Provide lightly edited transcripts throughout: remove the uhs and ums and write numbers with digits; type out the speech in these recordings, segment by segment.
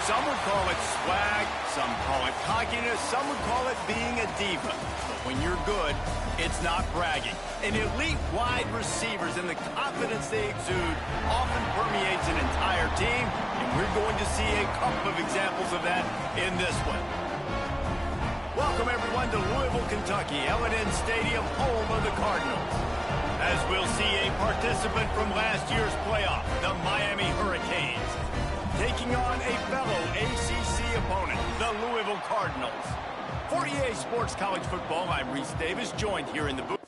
Some would call it swag, some call it cockiness, some would call it being a diva. But when you're good, it's not bragging. And elite wide receivers and the confidence they exude often permeates an entire team, and we're going to see a couple of examples of that in this one. Welcome, everyone, to Louisville, Kentucky, L&N Stadium, home of the Cardinals. As we'll see a participant from last year's playoff, the Miami Hurricanes, taking on a fellow ACC opponent, the Louisville Cardinals. For EA Sports College Football, I'm Reese Davis, joined here in the booth.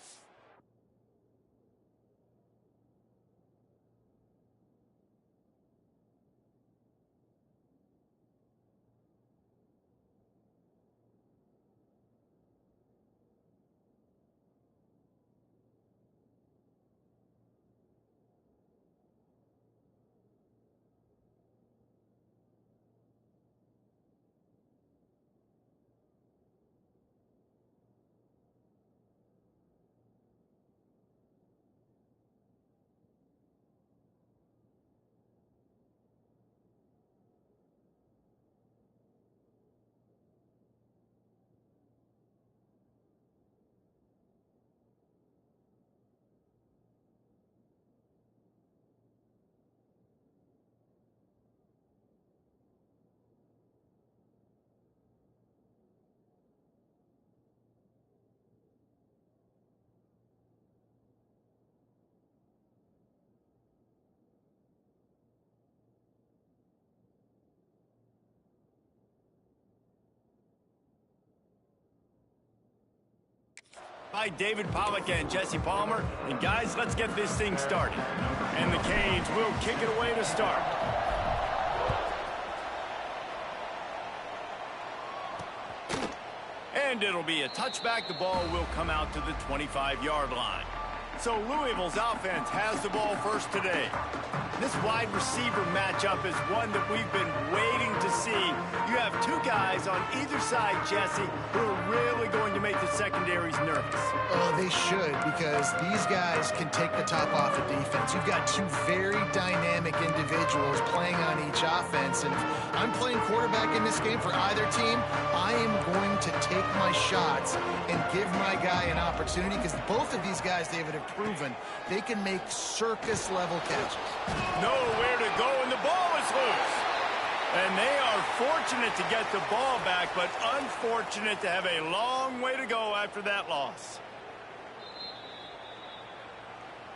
By David Pollack and Jesse Palmer. And guys, let's get this thing started. And the Canes will kick it away to start. And it'll be a touchback. The ball will come out to the 25-yard line. So Louisville's offense has the ball first today. This wide receiver matchup is one that we've been waiting to see. You have two guys on either side, Jesse, who are really going to make the secondaries nervous. Oh, they should, because these guys can take the top off the defense. You've got two very dynamic individuals playing on each offense, and if I'm playing quarterback in this game for either team, I am going to take my shots and give my guy an opportunity, because both of these guys, David, have proven they can make circus-level catches. Nowhere to go, and the ball is loose. And they are fortunate to get the ball back, but unfortunate to have a long way to go after that loss.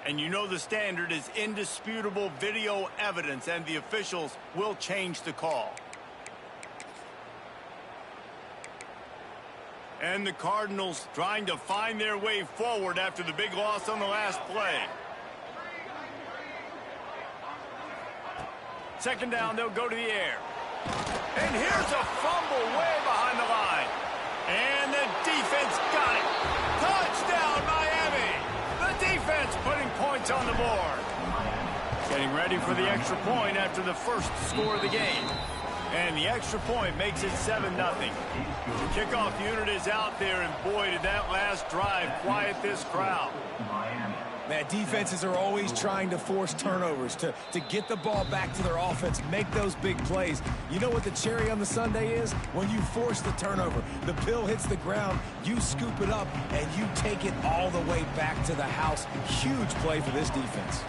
And you know the standard is indisputable video evidence, and the officials will change the call. And the Cardinals trying to find their way forward after the big loss on the last play. Second down, they'll go to the air. And here's a fumble way behind the line. And the defense got it. Touchdown, Miami. The defense putting points on the board. Getting ready for the extra point after the first score of the game. And the extra point makes it 7-0. The kickoff unit is out there, and boy, did that last drive quiet this crowd. Man, defenses are always trying to force turnovers to get the ball back to their offense, make those big plays. You know what the cherry on the sundae is? When you force the turnover, the pill hits the ground, you scoop it up, and you take it all the way back to the house. Huge play for this defense.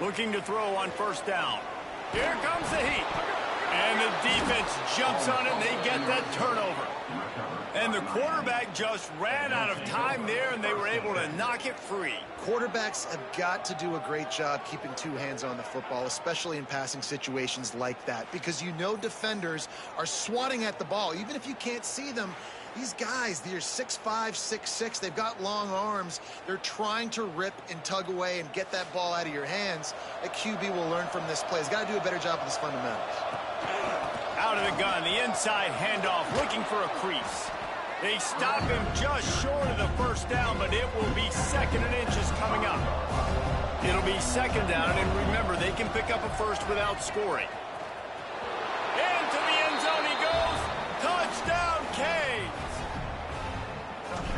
Looking to throw on first down. Here comes the heat. And the defense jumps on it, and they get that turnover. And the quarterback just ran out of time there, and they were able to knock it free. Quarterbacks have got to do a great job keeping two hands on the football, especially in passing situations like that, because you know defenders are swatting at the ball. Even if you can't see them, these guys, they're 6'5", 6'6", they've got long arms. They're trying to rip and tug away and get that ball out of your hands. A QB will learn from this play. He's got to do a better job with his fundamentals. Out of the gun, the inside handoff, looking for a crease. They stop him just short of the first down, but it will be 2nd and inches coming up. It'll be 2nd down, and remember, they can pick up a first without scoring. Into the end zone he goes. Touchdown, Canes.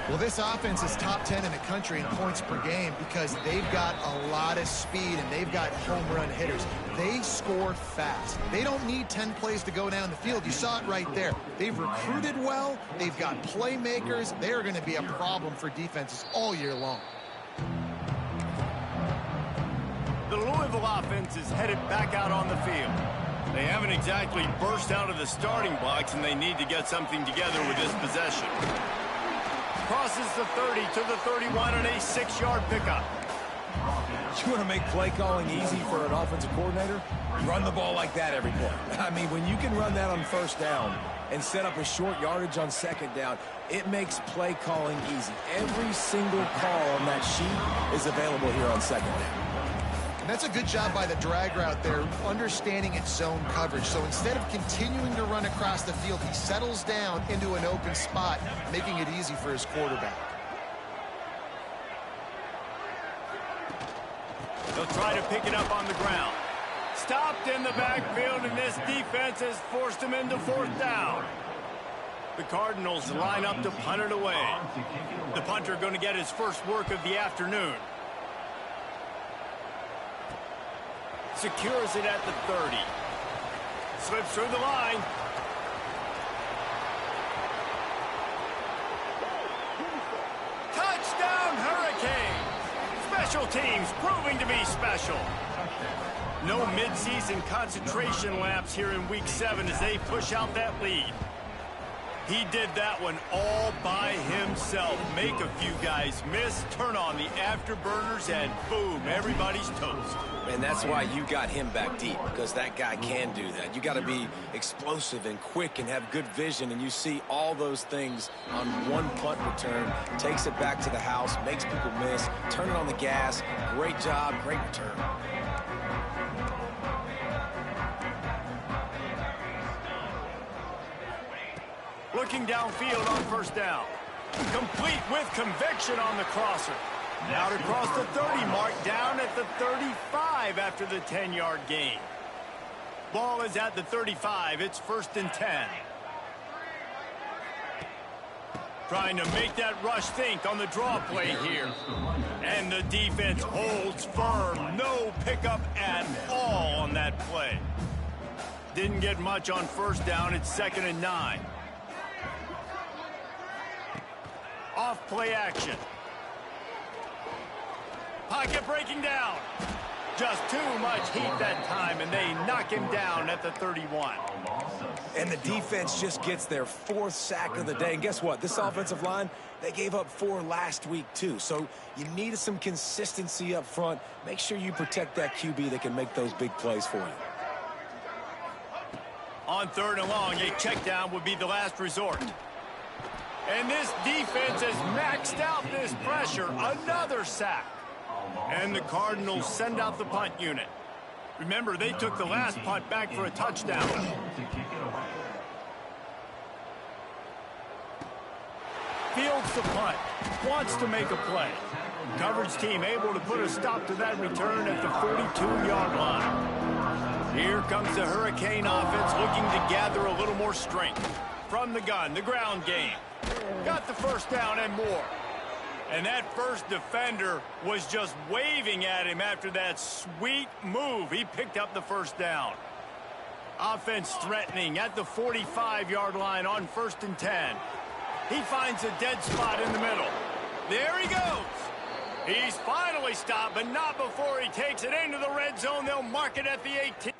Well, this offense is top 10 in the country in points per game because they've got a lot of speed and they've got home run hitters. They score fast. They don't need 10 plays to go down the field. You saw it right there. They've recruited well. They've got playmakers. They're going to be a problem for defenses all year long. The Louisville offense is headed back out on the field. They haven't exactly burst out of the starting blocks, and they need to get something together with this possession. Crosses the 30 to the 31 and a 6-yard pickup. You want to make play calling easy for an offensive coordinator? Run the ball like that every play. I mean, when you can run that on first down and set up a short yardage on second down, it makes play calling easy. Every single call on that sheet is available here on second down. And that's a good job by the drag route there, understanding its zone coverage. So instead of continuing to run across the field, he settles down into an open spot, making it easy for his quarterback. They'll try to pick it up on the ground. Stopped in the backfield, and this defense has forced him into fourth down. The Cardinals line up to punt it away. The punter going to get his first work of the afternoon. Secures it at the 30. Slips through the line. Touchdown, Hurricanes! Special teams proving to be special. No midseason concentration laps here in Week 7 as they push out that lead. He did that one all by himself. Make a few guys miss, turn on the afterburners, and boom, everybody's toast. And that's why you got him back deep, because that guy can do that. You got to be explosive and quick and have good vision, and you see all those things on one punt return. Takes it back to the house, makes people miss, turn it on the gas. Great job, great return. Looking downfield on first down. Complete with conviction on the crosser. Out across the 30 mark, down at the 35 after the 10-yard gain. Ball is at the 35. It's 1st and 10. Trying to make that rush think on the draw play here. And the defense holds firm. No pickup at all on that play. Didn't get much on first down. It's 2nd and 9. Off play action. Pocket breaking down. Just too much heat that time, and they knock him down at the 31. And the defense just gets their 4th sack of the day. And guess what? This offensive line, they gave up 4 last week, too. So you need some consistency up front. Make sure you protect that QB that can make those big plays for you. On 3rd and long, a check down would be the last resort. And this defense has maxed out this pressure. Another sack. And the Cardinals send out the punt unit. Remember, they took the last punt back for a touchdown. Fields the punt. Wants to make a play. Coverage team able to put a stop to that return at the 42-yard line. Here comes the Hurricane offense looking to gather a little more strength. From the gun, the ground game. Got the first down and more. And that first defender was just waving at him after that sweet move. He picked up the first down. Offense threatening at the 45-yard line on 1st and 10. He finds a dead spot in the middle. There he goes. He's finally stopped, but not before he takes it into the red zone. They'll mark it at the 18.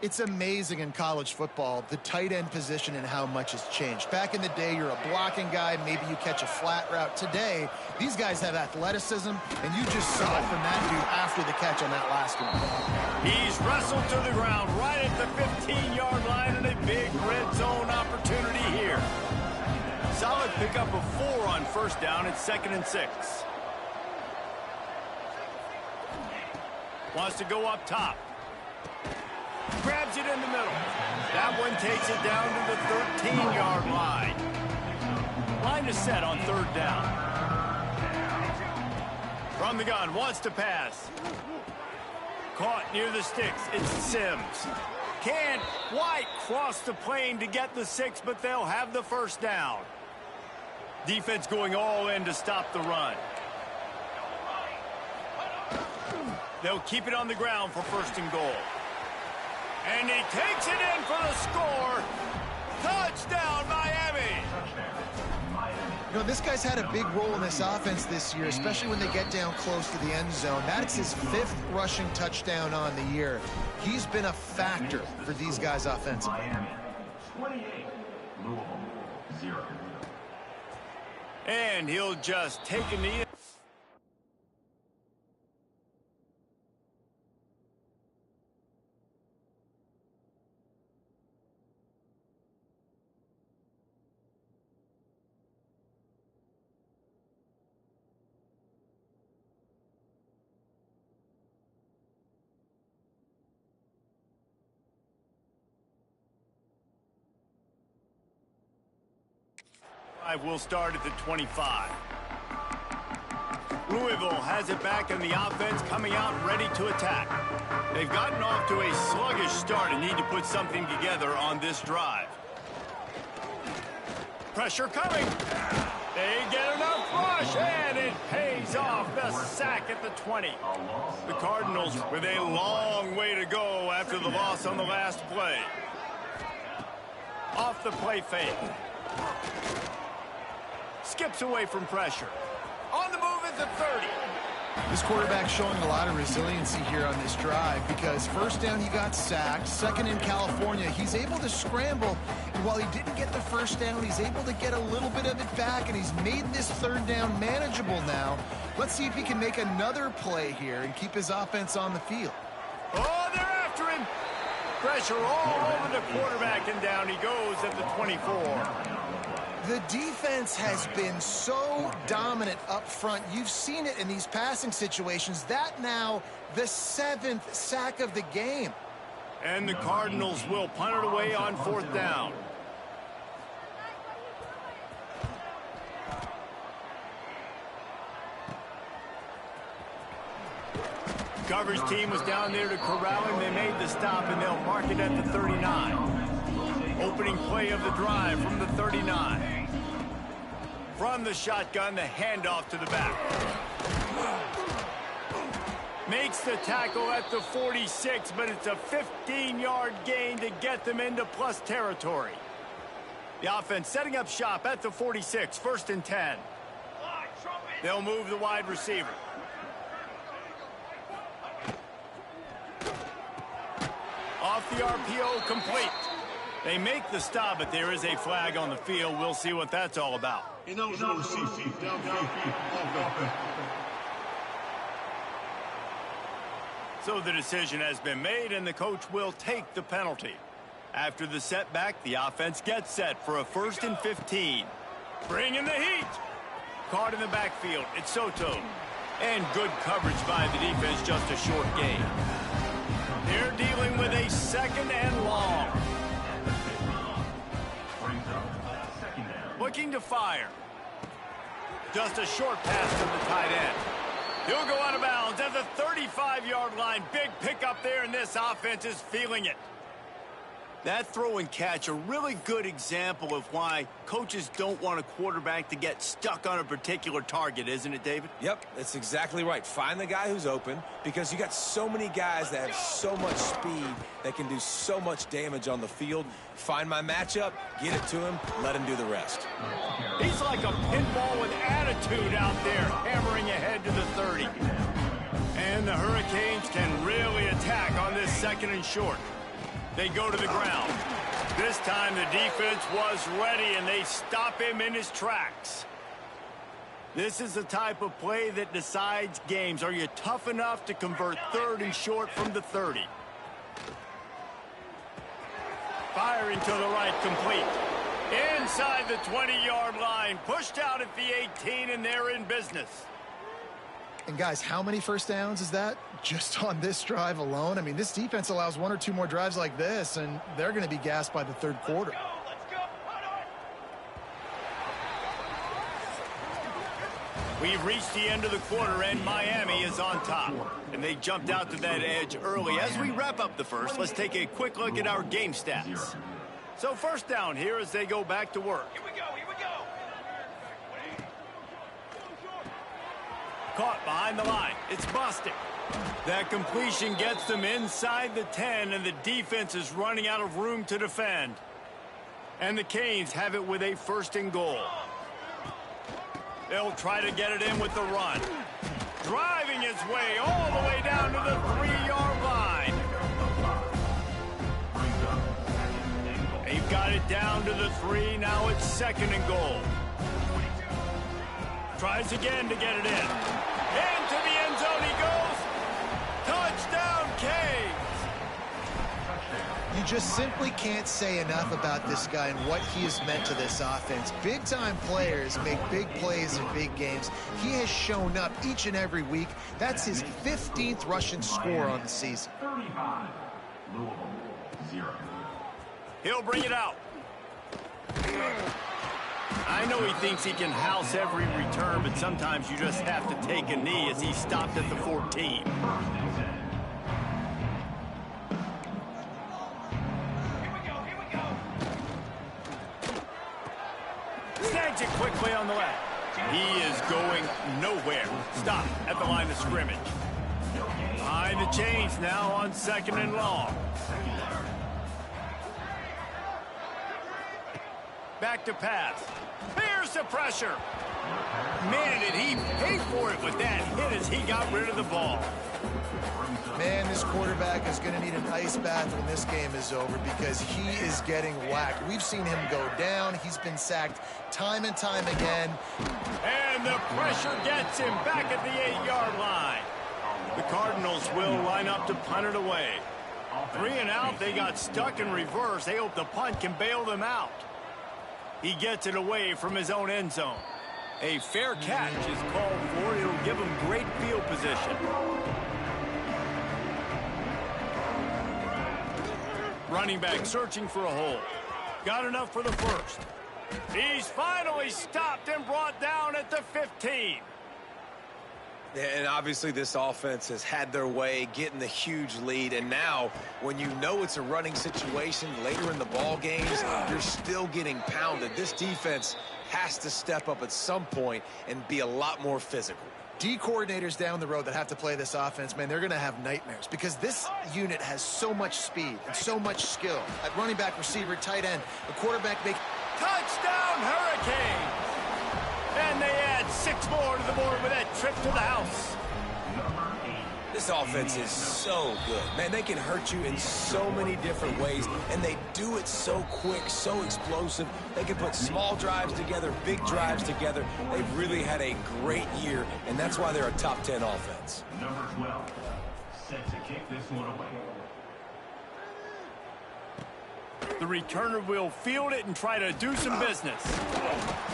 It's amazing in college football, the tight end position and how much has changed. Back in the day, you're a blocking guy, maybe you catch a flat route. Today, these guys have athleticism, and you just saw it from that dude after the catch on that last one. He's wrestled to the ground right at the 15-yard line, and a big red zone opportunity here. Solid pickup of 4 on first down at 2nd and 6. Wants to go up top. Grabs it in the middle. That one takes it down to the 13-yard line. Line is set on 3rd down. From the gun, wants to pass. Caught near the sticks. It's Sims. Can't quite cross the plane to get the 6, but they'll have the first down. Defense going all in to stop the run. They'll keep it on the ground for 1st and goal. And he takes it in for the score. Touchdown, Miami. You know, this guy's had a big role in this offense this year, especially when they get down close to the end zone. That's his 5th rushing touchdown on the year. He's been a factor for these guys offensively. 28, Louisville, 0. And he'll just take a knee. Will start at the 25. Louisville has it back, and the offense coming out ready to attack. They've gotten off to a sluggish start and need to put something together on this drive. Pressure coming. They get enough rush, and it pays off. The sack at the 20. The Cardinals with a long way to go after the loss on the last play. Off the play fake. Skips away from pressure. On the move at the 30. This quarterback showing a lot of resiliency here on this drive because 1st down he got sacked, 2nd in California. He's able to scramble, and while he didn't get the 1st down, he's able to get a little bit of it back, and he's made this 3rd down manageable now. Let's see if he can make another play here and keep his offense on the field. Oh, they're after him. Pressure all over the quarterback, and down he goes at the 24. The defense has been so dominant up front. You've seen it in these passing situations. That now the 7th sack of the game. And the Cardinals will punt it away on 4th down. Coverage team was down there to corral him. They made the stop, and they'll mark it at the 39. Opening play of the drive from the 39. From the shotgun, the handoff to the back. Makes the tackle at the 46, but it's a 15-yard gain to get them into plus territory. The offense setting up shop at the 46, 1st and 10. They'll move the wide receiver. Off the RPO, complete. They make the stop, but there is a flag on the field. We'll see what that's all about. So the decision has been made, and the coach will take the penalty. After the setback, the offense gets set for a 1st and 15. Bringing the heat. Caught in the backfield. It's Soto. And good coverage by the defense, just a short gain. They're dealing with a 2nd and long. Looking to fire. Just a short pass to the tight end. He'll go out of bounds at the 35-yard line. Big pickup there, and this offense is feeling it. That throw and catch, a really good example of why coaches don't want a quarterback to get stuck on a particular target, isn't it, David? Yep, that's exactly right. Find the guy who's open, because you got so many guys that have so much speed that can do so much damage on the field. Find my matchup, get it to him, let him do the rest. He's like a pinball with attitude out there, hammering ahead to the 30. And the Hurricanes can really attack on this 2nd and short. They go to the ground. This time the defense was ready, and they stop him in his tracks. This is the type of play that decides games. Are you tough enough to convert 3rd and short from the 30? Firing to the right, complete. Inside the 20-yard line, pushed out at the 18, and they're in business. And guys, how many first downs is that just on this drive alone? I mean, this defense allows 1 or 2 more drives like this, and they're going to be gassed by the 3rd quarter. We've reached the end of the quarter, and Miami is on top. And they jumped out to that edge early. As we wrap up the first, let's take a quick look at our game stats. So first down here as they go back to work. Here we go, here we go. Caught behind the line. It's busted. That completion gets them inside the 10, and the defense is running out of room to defend. And the Canes have it with a 1st and goal. They'll try to get it in with the run. Driving his way all the way down to the 3-yard line. They've got it down to the 3. Now it's 2nd and goal. Tries again to get it in. Into the end zone he goes. Touchdown, Canes. You just simply can't say enough about this guy and what he has meant to this offense. Big-time players make big plays in big games. He has shown up each and every week. That's his 15th rushing score on the season. 35, Louisville, 0. He'll bring it out. I know he thinks he can house every return, but sometimes you just have to take a knee as he stopped at the 14. Snags it quickly on the left. He is going nowhere. Stop at the line of scrimmage. Behind the chains now on 2nd and long. Back to pass. Here's the pressure. Man, did he pay for it with that hit as he got rid of the ball. Man, this quarterback is going to need an ice bath when this game is over because he is getting whacked. We've seen him go down. He's been sacked time and time again. And the pressure gets him back at the 8-yard line. The Cardinals will line up to punt it away. 3 and out, they got stuck in reverse. They hope the punt can bail them out. He gets it away from his own end zone. A fair catch is called for. It'll give him great field position. Running back searching for a hole. Got enough for the 1st. He's finally stopped and brought down at the 15. And obviously this offense has had their way getting the huge lead, and now when you know it's a running situation later in the ball games, you're still getting pounded. This defense has to step up at some point and be a lot more physical. D coordinators down the road that have to play this offense, man, they're going to have nightmares because this unit has so much speed and so much skill. At running back, receiver, tight end, the quarterback make Touchdown, Hurricanes! And they add 6 more to the board with that trip to the house. This offense is so good. Man, they can hurt you in so many different ways, and they do it so quick, so explosive. They can put small drives together, big drives together. They've really had a great year, and that's why they're a top 10 offense. Number 12, set to kick this one away. The returner will field it and try to do some business.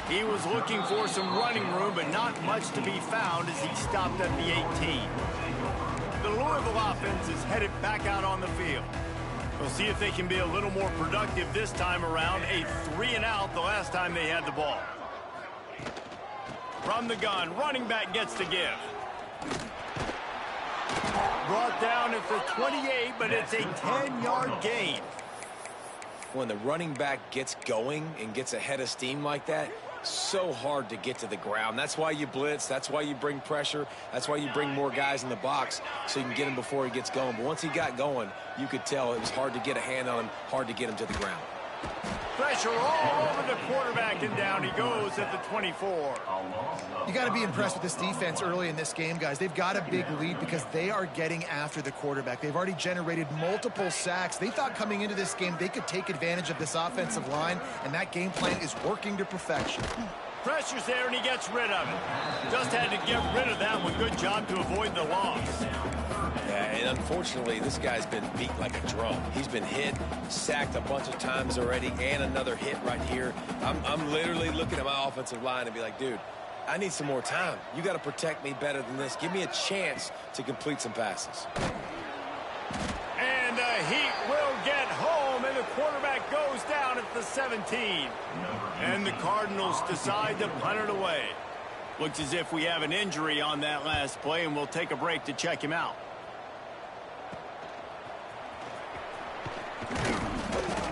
He was looking for some running room, but not much to be found as he stopped at the 18. The Louisville offense is headed back out on the field. We'll see if they can be a little more productive this time around. A 3 and out the last time they had the ball. From the gun, running back gets to give. Brought down at the 28, but it's a 10-yard gain. When the running back gets going and gets ahead of steam like that, so hard to get to the ground. That's why you blitz. That's why you bring pressure. That's why you bring more guys in the box so you can get him before he gets going. But once he got going, you could tell it was hard to get a hand on him, hard to get him to the ground. pressure all over the quarterback, and down he goes at the 24. You got to be impressed with this defense early in this game, guys. They've got a big lead because they are getting after the quarterback. They've already generated multiple sacks. They thought coming into this game they could take advantage of this offensive line, and that game plan is working to perfection. Pressure's there, and he gets rid of it. Just had to get rid of that one. Good job to avoid the loss. Yeah, and unfortunately, this guy's been beat like a drum. He's been hit, sacked a bunch of times already, and another hit right here. I'm literally looking at my offensive line and be like, dude, I need some more time. You got to protect me better than this. Give me a chance to complete some passes. And the Heat will get home, and the quarterback goes down at the 17. And the Cardinals decide to punt it away. Looks as if we have an injury on that last play, and we'll take a break to check him out.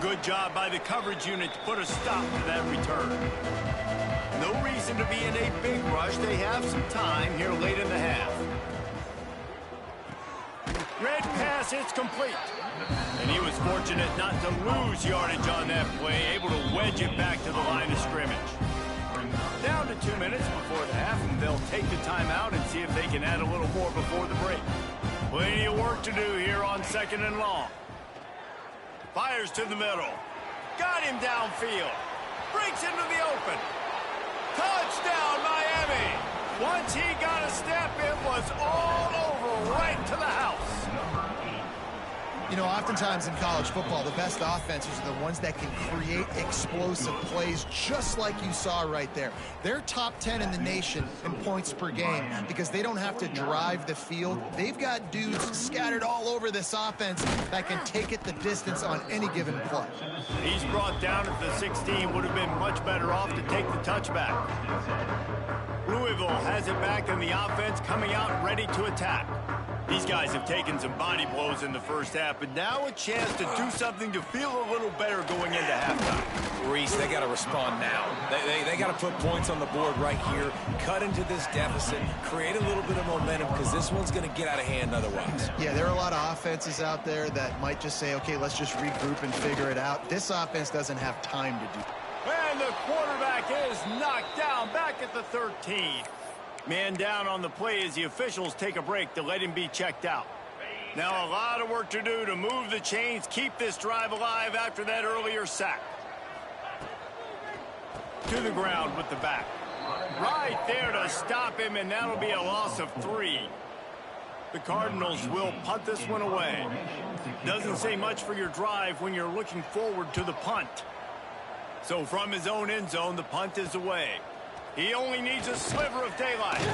Good job by the coverage unit to put a stop to that return. No reason to be in a big rush. They have some time here late in the half. Red pass, it's complete. And he was fortunate not to lose yardage on that play, able to wedge it back to the line of scrimmage. Down to 2 minutes before the half, and they'll take the timeout and see if they can add a little more before the break. Plenty of work to do here on 2nd and long. Fires to the middle. Got him downfield. Breaks into the open. Touchdown, Miami. Once he got a step, it was all over right to the house. You know, oftentimes in college football, the best offenses are the ones that can create explosive plays, just like you saw right there. They're top 10 in the nation in points per game because they don't have to drive the field. They've got dudes scattered all over this offense that can take it the distance on any given play. He's brought down at the 16. Would have been much better off to take the touchback. Louisville has it back in the offense, coming out ready to attack. These guys have taken some body blows in the first half, but now a chance to do something to feel a little better going into halftime. Reese, they got to respond now. They got to put points on the board right here, cut into this deficit, create a little bit of momentum, because this one's going to get out of hand otherwise. Yeah, there are a lot of offenses out there that might just say, okay, let's just regroup and figure it out. This offense doesn't have time to do. And the quarterback is knocked down back at the 13. Man down on the play as the officials take a break to let him be checked out. Now a lot of work to do to move the chains, keep this drive alive after that earlier sack. To the ground with the back. Right there to stop him, and that'll be a loss of 3. The Cardinals will punt this one away. Doesn't say much for your drive when you're looking forward to the punt. So from his own end zone, the punt is away. He only needs a sliver of daylight.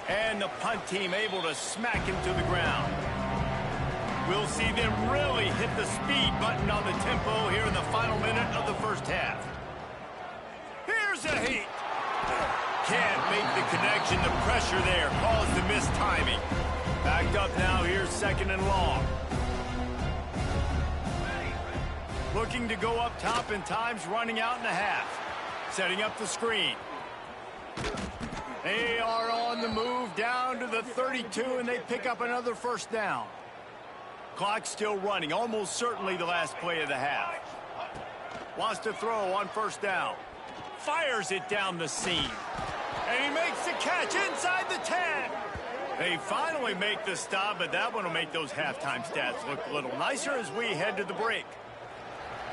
And the punt team able to smack him to the ground. We'll see them really hit the speed button on the tempo here in the final minute of the first half. Here's a Heat. Can't make the connection. The pressure there caused the missed timing. Backed up now. Here's 2nd and long. Looking to go up top, and time's running out in the half. Setting up the screen. They are on the move down to the 32, and they pick up another first down. Clock still running, almost certainly the last play of the half. Wants to throw on first down. Fires it down the seam. And he makes the catch inside the 10. They finally make the stop, but that one will make those halftime stats look a little nicer as we head to the break.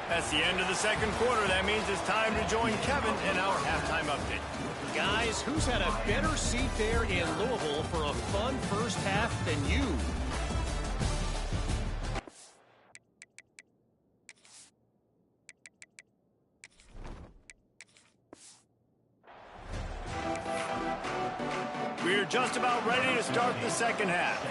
That's the end of the second quarter. That means it's time to join Kevin in our halftime update. Guys, who's had a better seat there in Louisville for a fun first half than you? We're just about ready to start the second half.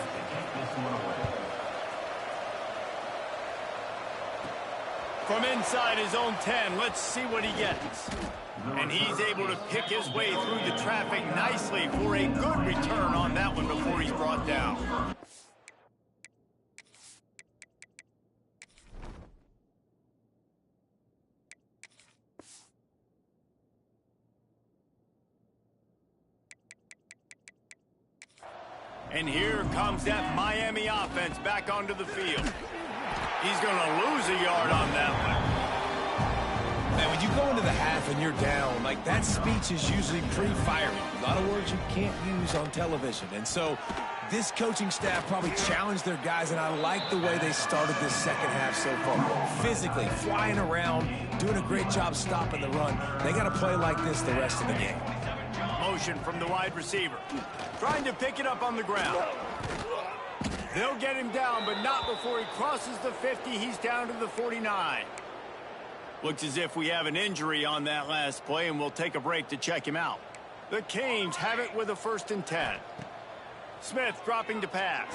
From inside his own 10, let's see what he gets. And he's able to pick his way through the traffic nicely for a good return on that one before he's brought down. And here comes that Miami offense back onto the field. He's going to lose a yard on that one. into the half and you're down, like that speech is usually pretty fiery. A lot of words you can't use on television. And so this coaching staff probably challenged their guys, and I like the way they started this second half so far. Physically, flying around, doing a great job stopping the run. They got to play like this the rest of the game. Motion from the wide receiver. Trying to pick it up on the ground. They'll get him down, but not before he crosses the 50. He's down to the 49. Looks as if we have an injury on that last play, and we'll take a break to check him out. The Canes have it with a 1st and 10. Smith dropping to pass.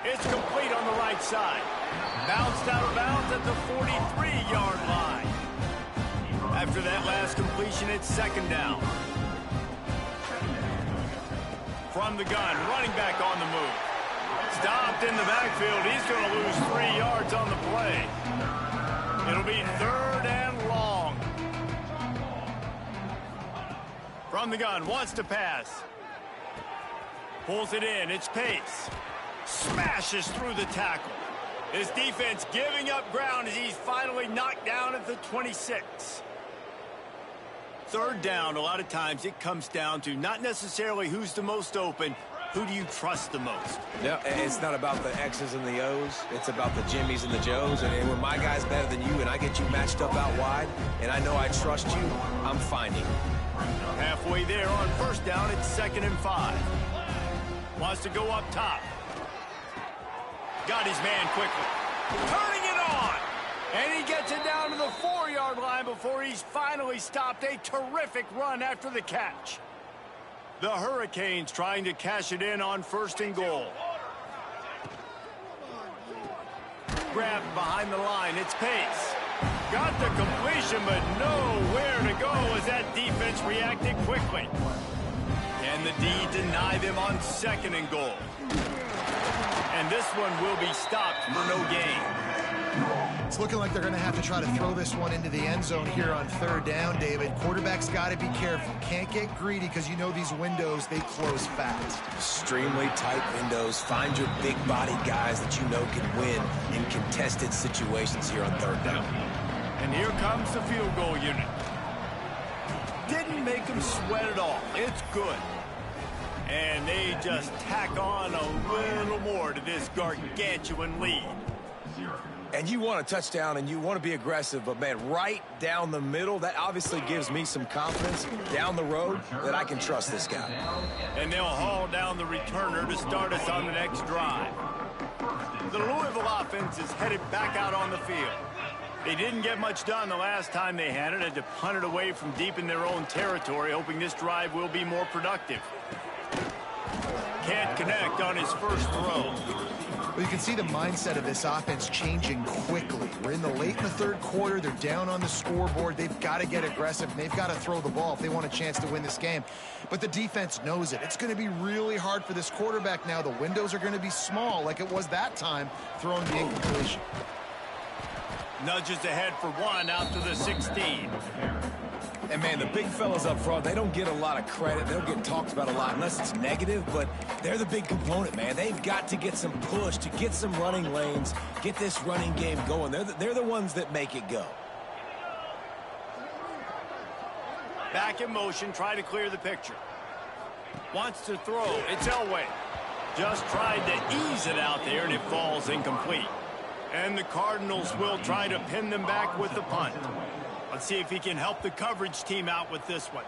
It's complete on the right side. Bounced out of bounds at the 43-yard line. After that last completion, it's 2nd down. From the gun, running back on the move. Stopped in the backfield. He's going to lose 3 yards on the play. It'll be 3rd and long. From the gun, wants to pass. Pulls it in. It's Pace. Smashes through the tackle. His defense giving up ground as he's finally knocked down at the 26. 3rd down, a lot of times it comes down to not necessarily who's the most open, who do you trust the most? Yeah, it's not about the X's and the O's. It's about the Jimmies and the Joes. And when my guy's better than you and I get you matched up out wide and I know I trust you, I'm finding. Halfway there on 1st down, it's 2nd and 5. Wants to go up top. Got his man quickly. Turning it on. And he gets it down to the 4-yard line before he's finally stopped. A terrific run after the catch. The Hurricanes trying to cash it in on 1st and goal. Grabbed behind the line. It's Pace. Got the completion, but nowhere to go as that defense reacted quickly. Can the D deny them on 2nd and goal? And this one will be stopped for no gain. It's looking like they're going to have to try to throw this one into the end zone here on 3rd down, David. Quarterback's got to be careful. Can't get greedy because you know these windows, they close fast. Extremely tight windows. Find your big body guys that you know can win in contested situations here on 3rd down. And here comes the field goal unit. Didn't make them sweat at all. It's good. And they just tack on a little more to this gargantuan lead. And you want a touchdown and you want to be aggressive, but man, right down the middle, that obviously gives me some confidence down the road that I can trust this guy. And they'll haul down the returner to start us on the next drive. The Louisville offense is headed back out on the field. They didn't get much done the last time they had it. Had to punt it away from deep in their own territory, hoping this drive will be more productive. Can't connect on his first throw. Well, you can see the mindset of this offense changing quickly. We're in the 3rd quarter. They're down on the scoreboard. They've got to get aggressive, and they've got to throw the ball if they want a chance to win this game. But the defense knows it. It's going to be really hard for this quarterback now. The windows are going to be small like it was that time throwing the incompletion. Nudges ahead for 1 out to the 16. And, man, the big fellas up front, they don't get a lot of credit. They don't get talked about a lot unless it's negative, but they're the big component, man. They've got to get some push, to get some running lanes, get this running game going. They're the ones that make it go. Back in motion, try to clear the picture. Wants to throw. It's Elway. Just tried to ease it out there, and it falls incomplete. And the Cardinals will try to pin them back with the punt. Let's see if he can help the coverage team out with this one.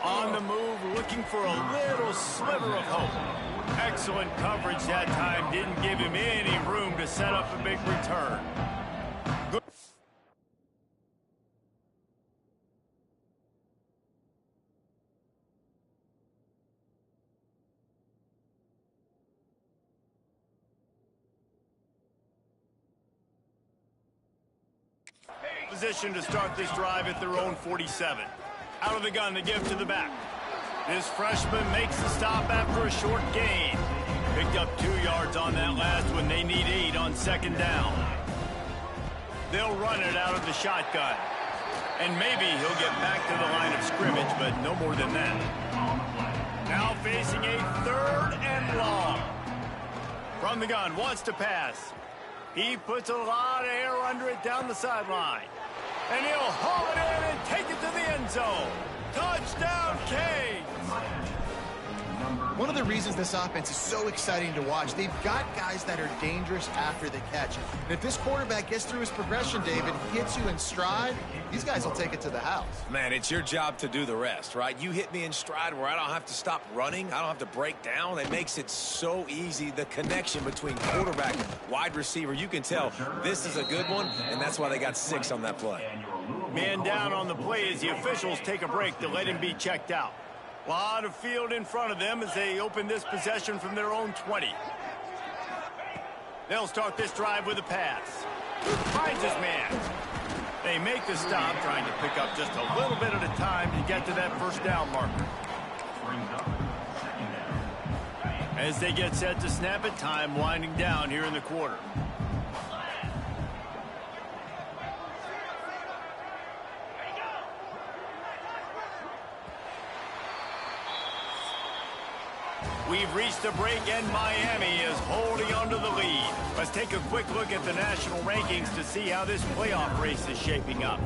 On the move, looking for a little sliver of hope. Excellent coverage that time. Didn't give him any room to set up a big return. Good. Position to start this drive at their own 47. Out of the gun, the give to the back. This freshman makes the stop after a short gain. Picked up 2 yards on that last one. They need 8 on 2nd down. They'll run it out of the shotgun. And maybe he'll get back to the line of scrimmage, but no more than that. Now facing a 3rd and long. From the gun, wants to pass. He puts a lot of air under it down the sideline. And he'll haul it in and take it to the end zone. Touchdown, Canes! One of the reasons this offense is so exciting to watch, they've got guys that are dangerous after the catch. And if this quarterback gets through his progression, David, hits you in stride, these guys will take it to the house. Man, it's your job to do the rest, right? You hit me in stride where I don't have to stop running. I don't have to break down. It makes it so easy. The connection between quarterback and wide receiver, you can tell this is a good one, and that's why they got 6 on that play. Man down on the play as the officials take a break to let him be checked out. A lot of field in front of them as they open this possession from their own 20. They'll start this drive with a pass. Finds his man. They make the stop, trying to pick up just a little bit at a time to get to that first down marker. As they get set to snap it, time winding down here in the quarter. We've reached the break, and Miami is holding on to the lead. Let's take a quick look at the national rankings to see how this playoff race is shaping up.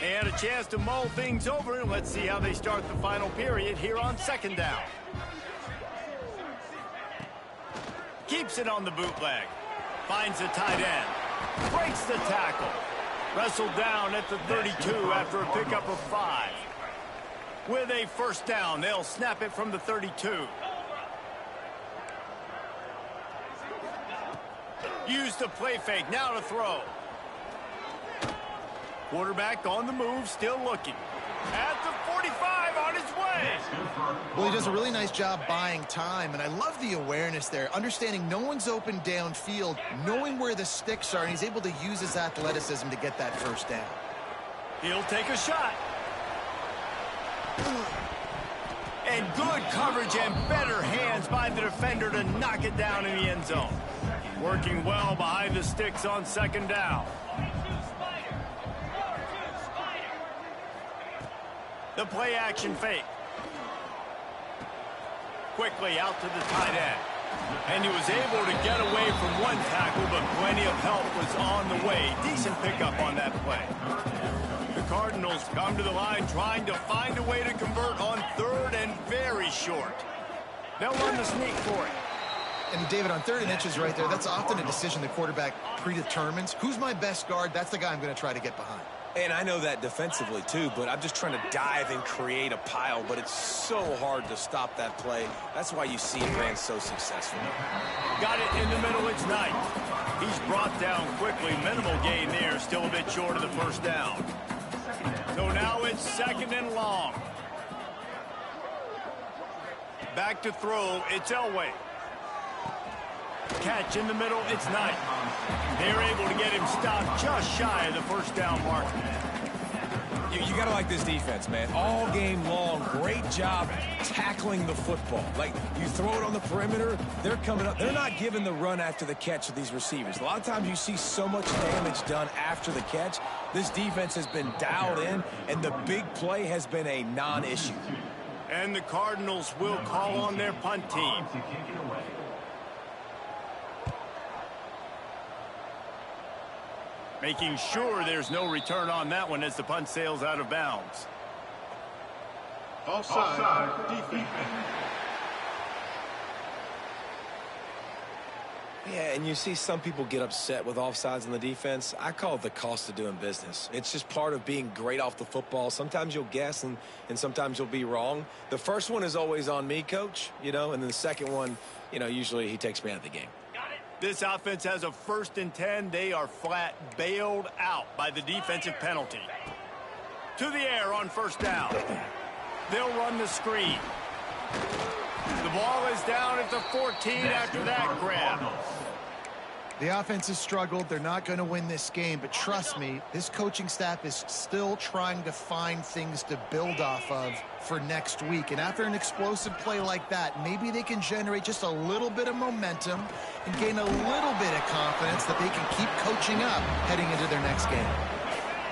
And a chance to mull things over, and let's see how they start the final period here on second down. Keeps it on the bootleg. Finds the tight end. Breaks the tackle. Wrestled down at the 32 after a pickup of 5. With a first down, they'll snap it from the 32. Use the play fake, now to throw. Quarterback on the move, still looking. At the 45, on his way. Well, he does a really nice job buying time, and I love the awareness there, understanding no one's open downfield, knowing where the sticks are, and he's able to use his athleticism to get that first down. He'll take a shot. And good coverage and better hands by the defender to knock it down in the end zone. Working well behind the sticks on second down. The play action fake. Quickly out to the tight end. And he was able to get away from one tackle, but plenty of help was on the way. Decent pickup on that play. The Cardinals come to the line trying to find a way to convert on third and very short. They'll run the sneak for it. And David, on 3rd and inches right there, that's often a decision the quarterback predetermines. Who's my best guard? That's the guy I'm going to try to get behind. And I know that defensively, too, but I'm just trying to dive and create a pile, but it's so hard to stop that play. That's why you see him ran so successful. Got it in the middle, it's Knight. He's brought down quickly. Minimal gain there, still a bit short of the first down. So now it's second and long. Back to throw, it's Elway. Catch in the middle, it's Knight. They're able to get him stopped just shy of the first down mark. You got to like this defense, man. All game long, great job tackling the football. Like, you throw it on the perimeter, they're coming up. They're not giving the run after the catch of these receivers. A lot of times you see so much damage done after the catch. This defense has been dialed in, and the big play has been a non-issue. And the Cardinals will call on their punt team. Making sure there's no return on that one as the punt sails out of bounds. Offside defense. Yeah, and you see some people get upset with offsides on the defense. I call it the cost of doing business. It's just part of being great off the football. Sometimes you'll guess and sometimes you'll be wrong. The first one is always on me, Coach, and then the second one, usually he takes me out of the game. This offense has a 1st and 10. They are flat bailed out by the defensive penalty. To the air on first down. They'll run the screen. The ball is down at the 14 after that grab. The offense has struggled. They're not going to win this game, but trust me, this coaching staff is still trying to find things to build off of for next week. And after an explosive play like that, maybe they can generate just a little bit of momentum and gain a little bit of confidence that they can keep coaching up heading into their next game.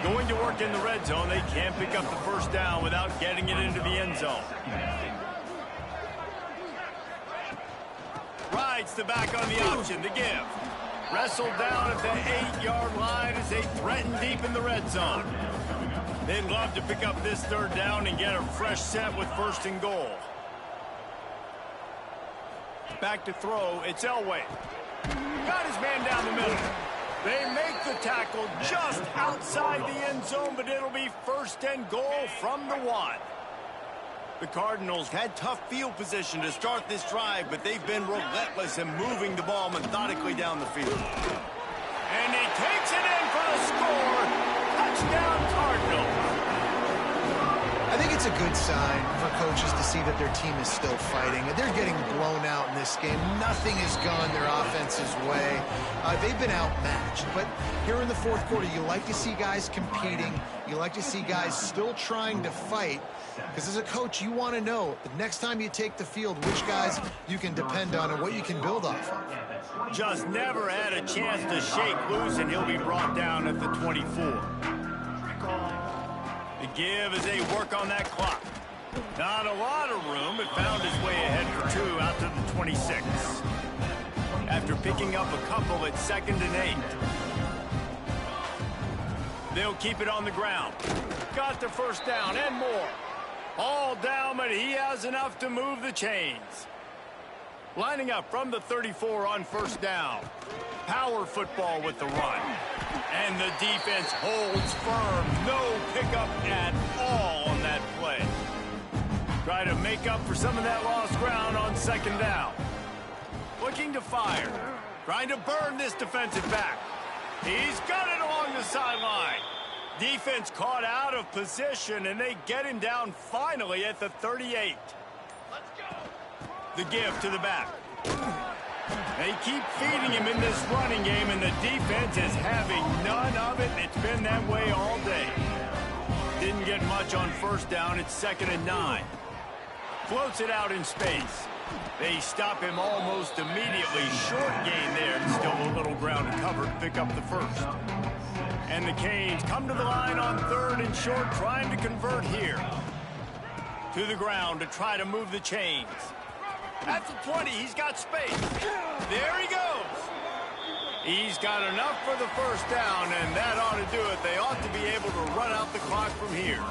Going to work in the red zone. They can't pick up the first down without getting it into the end zone. bites the back on the option. The give. Wrestled down at the 8-yard line as they threaten deep in the red zone. They'd love to pick up this third down and get a fresh set with 1st and goal. Back to throw, it's Elway. Got his man down the middle. They make the tackle just outside the end zone, but it'll be 1st and goal from the 1. The Cardinals had tough field position to start this drive, but they've been relentless in moving the ball methodically down the field. And he takes it in for the score. Touchdown, Cardinals. I think it's a good sign for coaches to see that their team is still fighting. They're getting blown out in this game. Nothing has gone their offense's way. They've been outmatched. But here in the 4th quarter, you like to see guys competing. You like to see guys still trying to fight. Because as a coach, you want to know the next time you take the field, which guys you can depend on and what you can build off of. Just never had a chance to shake loose, and he'll be brought down at the 24. The give as they work on that clock. Not a lot of room, but found his way ahead for 2 out to the 26. After picking up a couple at 2nd and 8. They'll keep it on the ground. Got the 1st down and more. All down, but he has enough to move the chains. Lining up from the 34 on 1st down. Power football with the run. And the defense holds firm. No pickup at all on that play. Try to make up for some of that lost ground on 2nd down. Looking to fire. Trying to burn this defensive back. He's got it along the sideline. Defense caught out of position, and they get him down finally at the 38. Let's go. The give to the back. They keep feeding him in this running game, and the defense is having none of it. It's been that way all day. Didn't get much on 1st down. It's 2nd and 9. Floats it out in space. They stop him almost immediately. Short gain there, and still a little ground to cover to pick up the 1st. And the Canes come to the line on 3rd and short, trying to convert here. To the ground to try to move the chains. At the 20, he's got space. There he goes. He's got enough for the 1st down, and that ought to do it. They ought to be able to run out the clock from here.